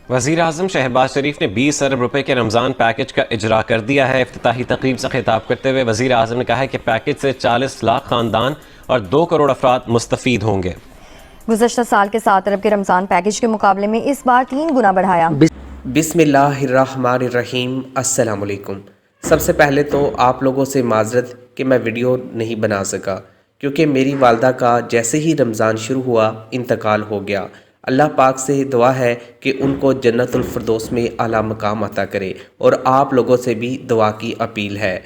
وزیر اعظم شہباز شریف نے 20 ارب روپے کے رمضان پیکج کا اجرا کر دیا ہے۔ افتتاحی تقریب سے خطاب کرتے ہوئے وزیر اعظم نے کہا ہے کہ پیکج سے 40 لاکھ خاندان اور 2 کروڑ افراد مستفید ہوں گے۔ گزشتہ سال کے 7 ارب کے رمضان پیکج کے مقابلے میں اس بار 3 گنا بڑھایا۔ بسم اللہ الرحمن الرحیم۔ السلام علیکم۔ سب سے پہلے تو آپ لوگوں سے معذرت کہ میں ویڈیو نہیں بنا سکا، کیونکہ میری والدہ کا جیسے ہی رمضان شروع ہوا انتقال ہو گیا۔ اللہ پاک سے دعا ہے کہ ان کو جنت الفردوس میں اعلیٰ مقام عطا کرے، اور آپ لوگوں سے بھی دعا کی اپیل ہے۔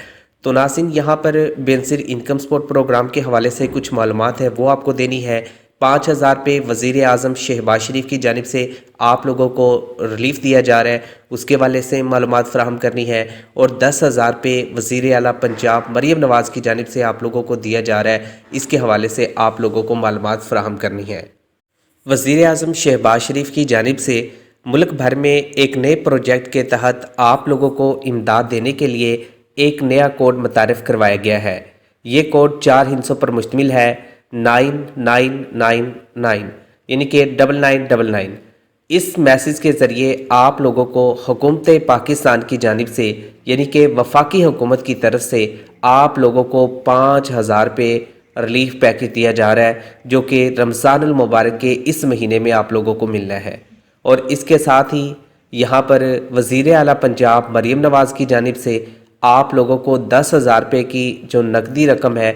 تو ناظرین، یہاں پر بینظیر انکم سپورٹ پروگرام کے حوالے سے کچھ معلومات ہے وہ آپ کو دینی ہے۔ 5,000 روپے وزیر اعظم شہباز شریف کی جانب سے آپ لوگوں کو ریلیف دیا جا رہا ہے، اس کے حوالے سے معلومات فراہم کرنی ہے، اور 10,000 روپے وزیر اعلیٰ پنجاب مریم نواز کی جانب سے آپ لوگوں کو دیا جا رہا ہے، اس کے حوالے سے آپ لوگوں کو معلومات فراہم کرنی ہے۔ وزیر اعظم شہباز شریف کی جانب سے ملک بھر میں ایک نئے پروجیکٹ کے تحت آپ لوگوں کو امداد دینے کے لیے ایک نیا کوڈ متعارف کروایا گیا ہے۔ یہ کوڈ 4 ہندسوں پر مشتمل ہے، 9999، یعنی کہ 9999۔ اس میسیج کے ذریعے آپ لوگوں کو حکومت پاکستان کی جانب سے، یعنی کہ وفاقی حکومت کی طرف سے آپ لوگوں کو 5,000 روپے ریلیف پیکج دیا جا رہا ہے، جو کہ رمضان المبارک کے اس مہینے میں آپ لوگوں کو ملنا ہے۔ اور اس کے ساتھ ہی یہاں پر وزیر اعلیٰ پنجاب مریم نواز کی جانب سے آپ لوگوں کو 10,000 روپے کی جو نقدی رقم ہے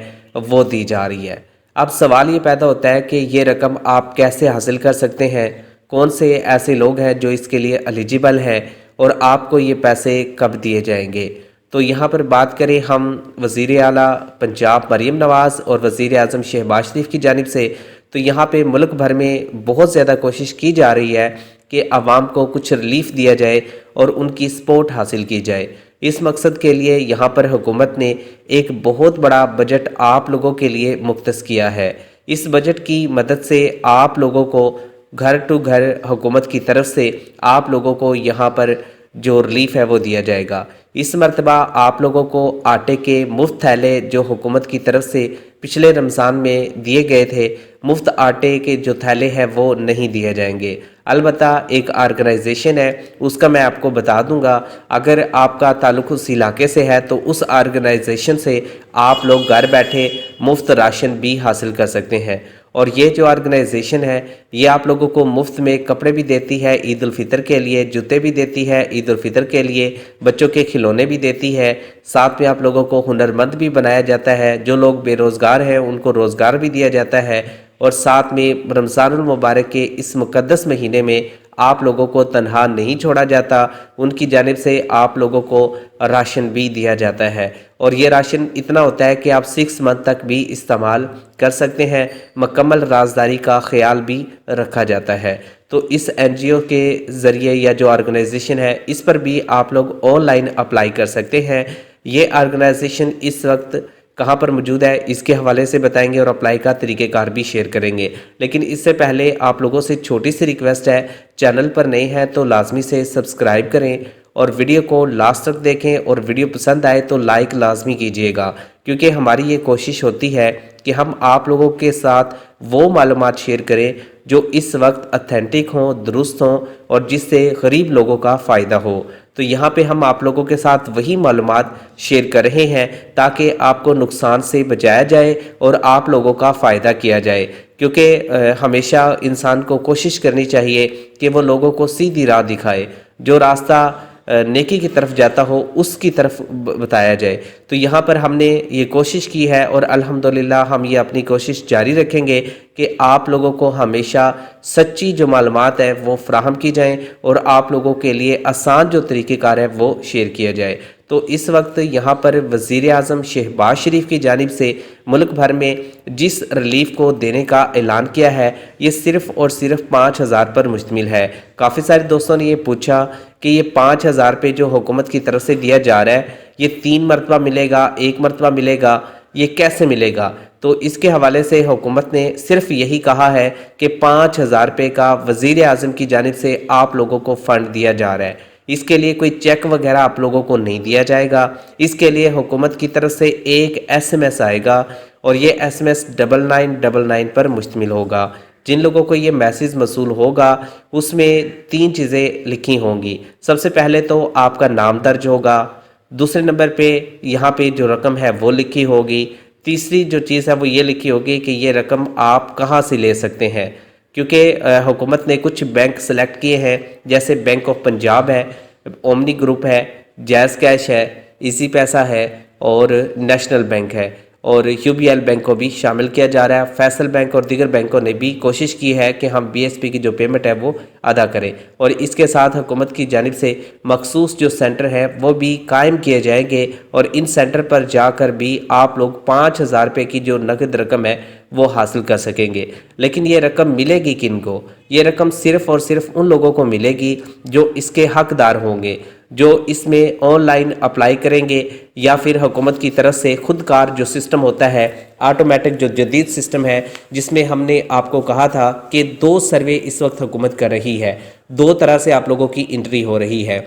وہ دی جا رہی ہے۔ اب سوال یہ پیدا ہوتا ہے کہ یہ رقم آپ کیسے حاصل کر سکتے ہیں، کون سے ایسے لوگ ہیں جو اس کے لیے ایلیجیبل ہیں، اور آپ کو یہ پیسے کب دیے جائیں گے۔ تو یہاں پر بات کریں ہم وزیر اعلیٰ پنجاب مریم نواز اور وزیر اعظم شہباز شریف کی جانب سے، تو یہاں پہ ملک بھر میں بہت زیادہ کوشش کی جا رہی ہے کہ عوام کو کچھ ریلیف دیا جائے اور ان کی سپورٹ حاصل کی جائے۔ اس مقصد کے لیے یہاں پر حکومت نے ایک بہت بڑا بجٹ آپ لوگوں کے لیے مختص کیا ہے۔ اس بجٹ کی مدد سے آپ لوگوں کو گھر ٹو گھر حکومت کی طرف سے آپ لوگوں کو یہاں پر جو ریلیف ہے وہ دیا جائے گا۔ اس مرتبہ آپ لوگوں کو آٹے کے مفت تھیلے جو حکومت کی طرف سے پچھلے رمضان میں دیے گئے تھے، مفت آٹے کے جو تھیلے ہیں وہ نہیں دیے جائیں گے۔ البتہ ایک آرگنائزیشن ہے، اس کا میں آپ کو بتا دوں گا، اگر آپ کا تعلق اس علاقے سے ہے تو اس آرگنائزیشن سے آپ لوگ گھر بیٹھے مفت راشن بھی حاصل کر سکتے ہیں۔ اور یہ جو آرگنائزیشن ہے یہ آپ لوگوں کو مفت میں کپڑے بھی دیتی ہے، عید الفطر کے لیے جوتے بھی دیتی ہے، عید الفطر کے لیے بچوں کے کھلونے بھی دیتی ہے، ساتھ میں آپ لوگوں کو ہنرمند بھی بنایا جاتا ہے، جو لوگ بے روزگار ہیں ان کو روزگار بھی دیا جاتا ہے، اور ساتھ میں رمضان المبارک کے اس مقدس مہینے میں آپ لوگوں کو تنہا نہیں چھوڑا جاتا، ان کی جانب سے آپ لوگوں کو راشن بھی دیا جاتا ہے، اور یہ راشن اتنا ہوتا ہے کہ آپ 6 منتھ تک بھی استعمال کر سکتے ہیں۔ مکمل رازداری کا خیال بھی رکھا جاتا ہے۔ تو اس این جی او کے ذریعے یا جو آرگنائزیشن ہے اس پر بھی آپ لوگ آن لائن اپلائی کر سکتے ہیں۔ یہ آرگنائزیشن اس وقت کہاں پر موجود ہے اس کے حوالے سے بتائیں گے، اور اپلائی کا طریقہ کار بھی شیئر کریں گے، لیکن اس سے پہلے آپ لوگوں سے چھوٹی سی ریکویسٹ ہے، چینل پر نئے ہیں تو لازمی سے سبسکرائب کریں، اور ویڈیو کو لاسٹ تک دیکھیں، اور ویڈیو پسند آئے تو لائک لازمی کیجئے گا، کیونکہ ہماری یہ کوشش ہوتی ہے کہ ہم آپ لوگوں کے ساتھ وہ معلومات شیئر کریں جو اس وقت اتھینٹک ہوں، درست ہوں، اور جس سے غریب لوگوں کا فائدہ ہو۔ تو یہاں پہ ہم آپ لوگوں کے ساتھ وہی معلومات شیئر کر رہے ہیں تاکہ آپ کو نقصان سے بچایا جائے اور آپ لوگوں کا فائدہ کیا جائے، کیونکہ ہمیشہ انسان کو کوشش کرنی چاہیے کہ وہ لوگوں کو سیدھی راہ دکھائے، جو راستہ نیکی کی طرف جاتا ہو اس کی طرف بتایا جائے۔ تو یہاں پر ہم نے یہ کوشش کی ہے، اور الحمدللہ ہم یہ اپنی کوشش جاری رکھیں گے کہ آپ لوگوں کو ہمیشہ سچی جو معلومات ہیں وہ فراہم کی جائیں، اور آپ لوگوں کے لیے آسان جو طریقہ کار ہے وہ شیئر کیا جائے۔ تو اس وقت یہاں پر وزیر اعظم شہباز شریف کی جانب سے ملک بھر میں جس ریلیف کو دینے کا اعلان کیا ہے یہ صرف اور صرف 5,000 پر مشتمل ہے۔ کافی سارے دوستوں نے یہ پوچھا کہ یہ 5,000 روپے جو حکومت کی طرف سے دیا جا رہا ہے یہ 3 مرتبہ ملے گا، 1 مرتبہ ملے گا، یہ کیسے ملے گا؟ تو اس کے حوالے سے حکومت نے صرف یہی کہا ہے کہ 5,000 روپے کا وزیر اعظم کی جانب سے آپ لوگوں کو فنڈ دیا جا رہا ہے۔ اس کے لیے کوئی چیک وغیرہ آپ لوگوں کو نہیں دیا جائے گا، اس کے لیے حکومت کی طرف سے ایک ایس ایم ایس آئے گا، اور یہ ایس ایم ایس 9999 پر مشتمل ہوگا۔ جن لوگوں کو یہ میسیج موصول ہوگا اس میں 3 چیزیں لکھی ہوں گی۔ سب سے پہلے تو آپ کا نام درج ہوگا، دوسرے نمبر پہ یہاں پہ جو رقم ہے وہ لکھی ہوگی، تیسری جو چیز ہے وہ یہ لکھی ہوگی کہ یہ رقم آپ کہاں سے لے سکتے ہیں، کیونکہ حکومت نے کچھ بینک سلیکٹ کیے ہیں، جیسے بینک آف پنجاب ہے، اومنی گروپ ہے، جیز کیش ہے، ایزی پیسہ ہے اور نیشنل بینک ہے، اور یو بی ایل بینک کو بھی شامل کیا جا رہا ہے۔ فیصل بینک اور دیگر بینکوں نے بھی کوشش کی ہے کہ ہم بی ایس پی کی جو پیمنٹ ہے وہ ادا کریں، اور اس کے ساتھ حکومت کی جانب سے مخصوص جو سینٹر ہے وہ بھی قائم کیے جائیں گے، اور ان سینٹر پر جا کر بھی آپ لوگ 5,000 روپے کی جو نقد رقم ہے وہ حاصل کر سکیں گے۔ لیکن یہ رقم ملے گی کن کو؟ یہ رقم صرف اور صرف ان لوگوں کو ملے گی جو اس کے حقدار ہوں گے، جو اس میں آن لائن اپلائی کریں گے، یا پھر حکومت کی طرف سے خود کار جو سسٹم ہوتا ہے، آٹومیٹک جو جدید سسٹم ہے، جس میں ہم نے آپ کو کہا تھا کہ 2 سروے اس وقت حکومت کر رہی ہے، 2 طرح سے آپ لوگوں کی انٹری ہو رہی ہے۔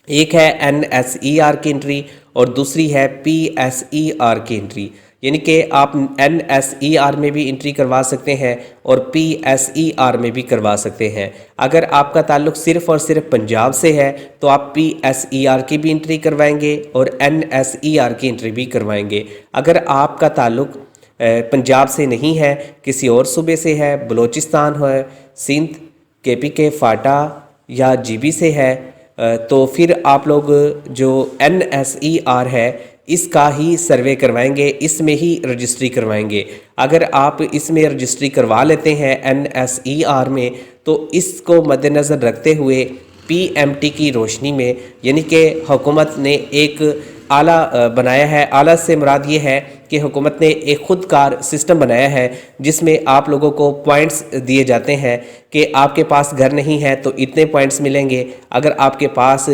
ایک ہے NSER کی انٹری اور دوسری ہے PSER کی انٹری، یعنی کہ آپ NSER میں بھی انٹری کروا سکتے ہیں اور PSER میں بھی کروا سکتے ہیں۔ اگر آپ کا تعلق صرف اور صرف پنجاب سے ہے تو آپ PSER کی بھی انٹری کروائیں گے اور NSER کی انٹری بھی کروائیں گے۔ اگر آپ کا تعلق پنجاب سے نہیں ہے، کسی اور صوبے سے ہے، بلوچستان ہے، سندھ، KPK فاٹا یا GB سے ہے، تو پھر آپ لوگ جو NSER ہے اس کا ہی سروے کروائیں گے، اس میں ہی رجسٹری کروائیں گے۔ اگر آپ اس میں رجسٹری کروا لیتے ہیں NSER میں، تو اس کو مد نظر رکھتے ہوئے PMT کی روشنی میں، یعنی کہ حکومت نے ایک آلہ بنایا ہے، آلہ سے مراد یہ ہے کہ حکومت نے ایک خود کار سسٹم بنایا ہے جس میں آپ لوگوں کو پوائنٹس دیے جاتے ہیں کہ آپ کے پاس گھر نہیں ہے تو اتنے پوائنٹس ملیں گے، اگر آپ کے پاس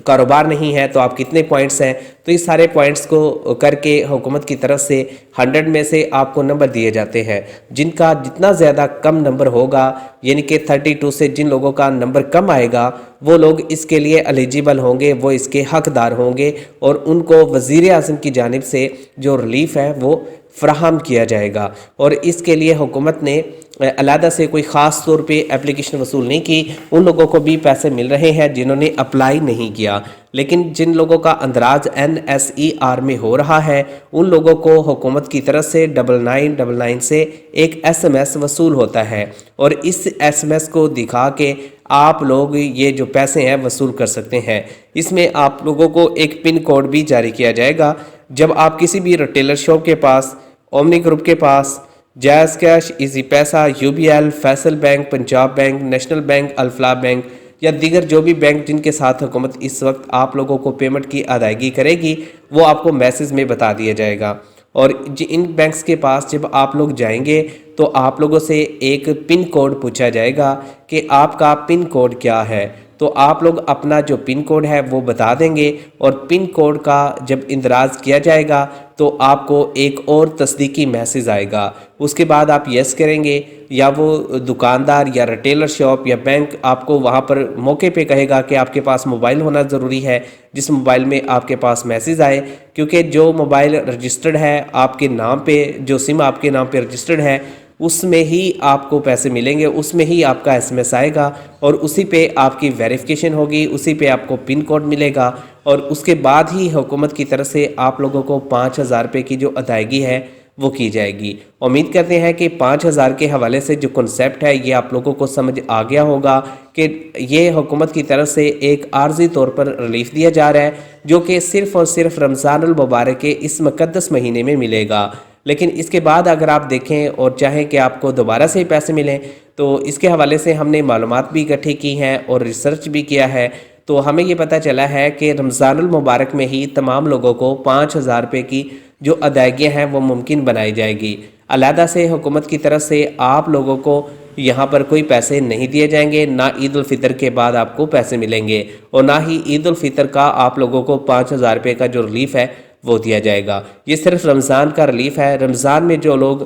کاروبار نہیں ہے تو آپ کتنے پوائنٹس ہیں، تو اس سارے پوائنٹس کو کر کے حکومت کی طرف سے 100 میں سے آپ کو نمبر دیے جاتے ہیں، جن کا جتنا زیادہ کم نمبر ہوگا، یعنی کہ 32 سے جن لوگوں کا نمبر کم آئے گا وہ لوگ اس کے لیے ایلیجیبل ہوں گے، وہ اس کے حقدار ہوں گے، اور ان کو وزیر اعظم کی جانب سے جو ریلیف ہے وہ فراہم کیا جائے گا۔ اور اس کے لیے حکومت نے علیحدہ سے کوئی خاص طور پہ اپلیکیشن وصول نہیں کی، ان لوگوں کو بھی پیسے مل رہے ہیں جنہوں نے اپلائی نہیں کیا، لیکن جن لوگوں کا اندراج NSER میں ہو رہا ہے ان لوگوں کو حکومت کی طرف سے 9999 سے ایک SMS وصول ہوتا ہے، اور اس SMS کو دکھا کے آپ لوگ یہ جو پیسے ہیں وصول کر سکتے ہیں۔ اس میں آپ لوگوں کو ایک پن کوڈ بھی جاری کیا جائے گا۔ جب آپ کسی بھی ریٹیلر شاپ کے پاس، اومنی گروپ کے پاس، جیز کیش، ایزی پیسہ، UBL، Faisal bank, Punjab bank, national bank, الفلاح بینک یا دیگر جو بھی بینک جن کے ساتھ حکومت اس وقت آپ لوگوں کو پیمنٹ کی ادائیگی کرے گی، وہ آپ کو میسیج میں بتا دیا جائے گا۔ اور ان بینکس کے پاس جب آپ لوگ جائیں گے تو آپ لوگوں سے ایک پن کوڈ پوچھا جائے گا کہ آپ کا پن کوڈ کیا ہے، تو آپ لوگ اپنا جو پن کوڈ ہے وہ بتا دیں گے، اور پن کوڈ کا جب اندراج کیا جائے گا تو آپ کو ایک اور تصدیقی میسیج آئے گا، اس کے بعد آپ یس کریں گے، یا وہ دکاندار یا ریٹیلر شاپ یا بینک آپ کو وہاں پر موقع پہ کہے گا کہ آپ کے پاس موبائل ہونا ضروری ہے جس موبائل میں آپ کے پاس میسیج آئے، کیونکہ جو موبائل رجسٹرڈ ہے آپ کے نام پہ، جو سم آپ کے نام پہ رجسٹرڈ ہے اس میں ہی آپ کو پیسے ملیں گے، اس میں ہی آپ کا SMS آئے گا، اور اسی پہ آپ کی ویریفیکیشن ہوگی، اسی پہ آپ کو پن کوڈ ملے گا، اور اس کے بعد ہی حکومت کی طرف سے آپ لوگوں کو 5,000 روپے کی جو ادائیگی ہے وہ کی جائے گی۔ امید کرتے ہیں کہ 5,000 کے حوالے سے جو کنسیپٹ ہے یہ آپ لوگوں کو سمجھ آ گیا ہوگا کہ یہ حکومت کی طرف سے ایک عارضی طور پر ریلیف دیا جا رہا ہے، جو کہ صرف اور صرف رمضان المبارک کے اس مقدس مہینے میں ملے گا۔ لیکن اس کے بعد اگر آپ دیکھیں اور چاہیں کہ آپ کو دوبارہ سے پیسے ملیں، تو اس کے حوالے سے ہم نے معلومات بھی اکٹھی کی ہیں اور ریسرچ بھی کیا ہے، تو ہمیں یہ پتہ چلا ہے کہ رمضان المبارک میں ہی تمام لوگوں کو 5,000 روپے کی جو ادائیگیاں ہیں وہ ممکن بنائی جائے گی۔ علیحدہ سے حکومت کی طرف سے آپ لوگوں کو یہاں پر کوئی پیسے نہیں دیے جائیں گے، نہ عید الفطر کے بعد آپ کو پیسے ملیں گے، اور نہ ہی عید الفطر کا آپ لوگوں کو 5,000 روپے کا جو ریلیف ہے وہ دیا جائے گا۔ یہ صرف رمضان کا ریلیف ہے۔ رمضان میں جو لوگ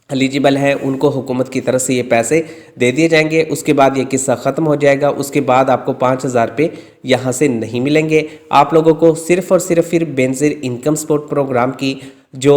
ایلیجیبل ہیں ان کو حکومت کی طرف سے یہ پیسے دے دیے جائیں گے، اس کے بعد یہ قصہ ختم ہو جائے گا، اس کے بعد آپ کو 5,000 روپے یہاں سے نہیں ملیں گے۔ آپ لوگوں کو صرف اور صرف پھر بینظیر انکم سپورٹ پروگرام کی جو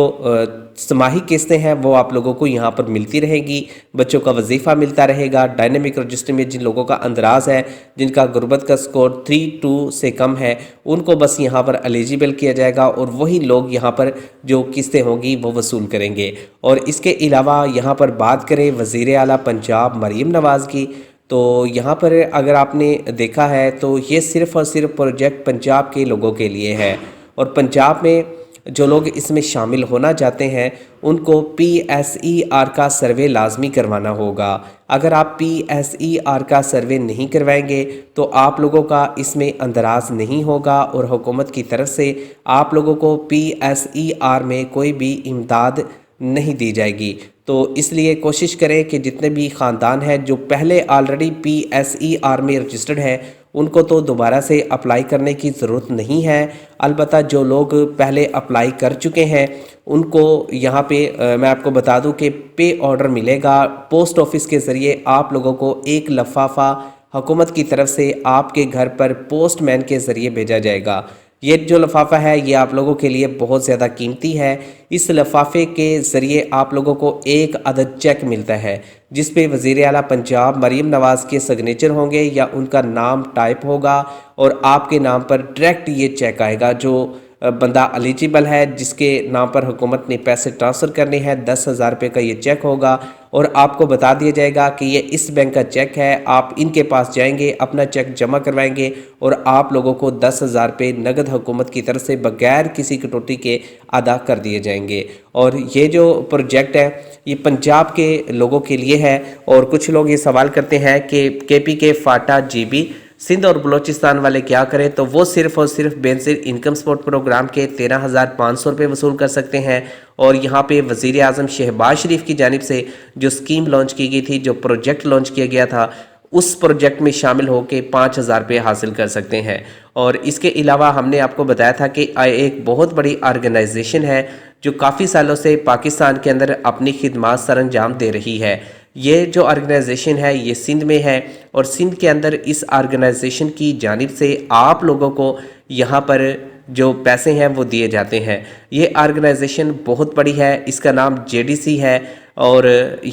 سماہی قسطیں ہیں وہ آپ لوگوں کو یہاں پر ملتی رہے گی، بچوں کا وظیفہ ملتا رہے گا۔ ڈائنامک رجسٹر میں جن لوگوں کا اندراز ہے، جن کا غربت کا سکور 3-2 سے کم ہے، ان کو بس یہاں پر ایلیجیبل کیا جائے گا اور وہی لوگ یہاں پر جو قسطیں ہوں گی وہ وصول کریں گے۔ اور اس کے علاوہ یہاں پر بات کریں وزیر اعلیٰ پنجاب مریم نواز کی، تو یہاں پر اگر آپ نے دیکھا ہے تو یہ صرف اور صرف پروجیکٹ پنجاب کے لوگوں کے لیے ہے، اور پنجاب میں جو لوگ اس میں شامل ہونا چاہتے ہیں ان کو PSER کا سروے لازمی کروانا ہوگا۔ اگر آپ PSER کا سروے نہیں کروائیں گے تو آپ لوگوں کا اس میں اندراز نہیں ہوگا، اور حکومت کی طرف سے آپ لوگوں کو PSER میں کوئی بھی امداد نہیں دی جائے گی۔ تو اس لیے کوشش کریں کہ جتنے بھی خاندان ہیں جو پہلے آلریڈی PSER میں رجسٹرڈ ہیں ان کو تو دوبارہ سے اپلائی کرنے کی ضرورت نہیں ہے، البتہ جو لوگ پہلے اپلائی کر چکے ہیں ان کو یہاں پہ میں آپ کو بتا دوں کہ پے آرڈر ملے گا پوسٹ آفس کے ذریعے، آپ لوگوں کو ایک لفافہ حکومت کی طرف سے آپ کے گھر پر پوسٹ مین کے ذریعے بھیجا جائے گا۔ یہ جو لفافہ ہے یہ آپ لوگوں کے لیے بہت زیادہ قیمتی ہے۔ اس لفافے کے ذریعے آپ لوگوں کو ایک عدد چیک ملتا ہے جس پہ وزیر اعلیٰ پنجاب مریم نواز کے سگنیچر ہوں گے یا ان کا نام ٹائپ ہوگا، اور آپ کے نام پر ڈائریکٹ یہ چیک آئے گا۔ جو بندہ ایلیجیبل ہے جس کے نام پر حکومت نے پیسے ٹرانسفر کرنے ہیں، 10,000 روپے کا یہ چیک ہوگا، اور آپ کو بتا دیا جائے گا کہ یہ اس بینک کا چیک ہے، آپ ان کے پاس جائیں گے، اپنا چیک جمع کروائیں گے، اور آپ لوگوں کو 10,000 روپے نقد حکومت کی طرف سے بغیر کسی کٹوتی کے ادا کر دیے جائیں گے۔ اور یہ جو پروجیکٹ ہے یہ پنجاب کے لوگوں کے لیے ہے، اور کچھ لوگ یہ سوال کرتے ہیں کہ KPK فاٹا GB سندھ اور بلوچستان والے کیا کریں، تو وہ صرف اور صرف بینظیر انکم سپورٹ پروگرام کے 13,500 روپے وصول کر سکتے ہیں، اور یہاں پہ وزیر اعظم شہباز شریف کی جانب سے جو اسکیم لانچ کی گئی تھی، جو پروجیکٹ لانچ کیا گیا تھا، اس پروجیکٹ میں شامل ہو کے 5,000 روپے حاصل کر سکتے ہیں۔ اور اس کے علاوہ ہم نے آپ کو بتایا تھا کہ ایک بہت بڑی آرگنائزیشن ہے جو کافی سالوں سے پاکستان کے اندر اپنی خدمات سر انجام دے رہی ہے۔ یہ جو آرگنائزیشن ہے یہ سندھ میں ہے، اور سندھ کے اندر اس آرگنائزیشن کی جانب سے آپ لوگوں کو یہاں پر جو پیسے ہیں وہ دیے جاتے ہیں۔ یہ آرگنائزیشن بہت بڑی ہے، اس کا نام JDC ہے، اور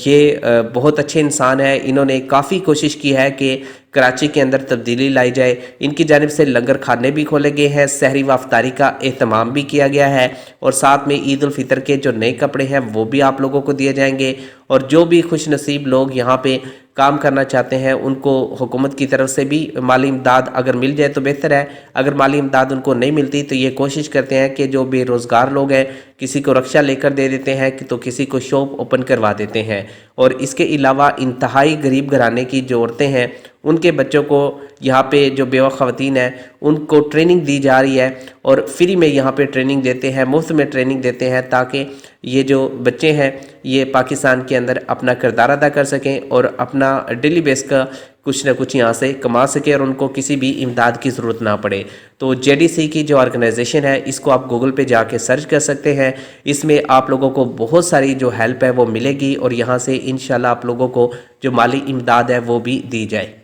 یہ بہت اچھے انسان ہیں۔ انہوں نے کافی کوشش کی ہے کہ کراچی کے اندر تبدیلی لائی جائے۔ ان کی جانب سے لنگر کھانے بھی کھولے گئے ہیں، سحری و افطاری کا اہتمام بھی کیا گیا ہے، اور ساتھ میں عید الفطر کے جو نئے کپڑے ہیں وہ بھی آپ لوگوں کو دیے جائیں گے۔ اور جو بھی خوش نصیب لوگ یہاں پہ کام کرنا چاہتے ہیں ان کو حکومت کی طرف سے بھی مالی امداد اگر مل جائے تو بہتر ہے، اگر مالی امداد ان کو نہیں ملتی تو یہ کوشش کرتے ہیں کہ جو بے روزگار لوگ ہیں کسی کو رکشہ لے کر دے دیتے ہیں تو کسی کو شاپ اوپن کروا دیتے ہیں۔ اور اس کے علاوہ انتہائی غریب گھرانے کی جو عورتیں ہیں ان کے بچوں کو یہاں پہ جو بیوہ خواتین ہیں ان کو ٹریننگ دی جا رہی ہے، اور فری میں یہاں پہ ٹریننگ دیتے ہیں، مفت میں ٹریننگ دیتے ہیں، تاکہ یہ جو بچے ہیں یہ پاکستان کے اندر اپنا کردار ادا کر سکیں اور اپنا ڈیلی بیس کا کچھ نہ کچھ یہاں سے کما سکیں، اور ان کو کسی بھی امداد کی ضرورت نہ پڑے۔ تو JDC کی جو آرگنائزیشن ہے اس کو آپ گوگل پہ جا کے سرچ کر سکتے ہیں، اس میں آپ لوگوں کو بہت ساری جو ہیلپ ہے وہ ملے گی، اور یہاں سے انشاءاللہ آپ لوگوں کو جو مالی امداد ہے وہ بھی دی جائے۔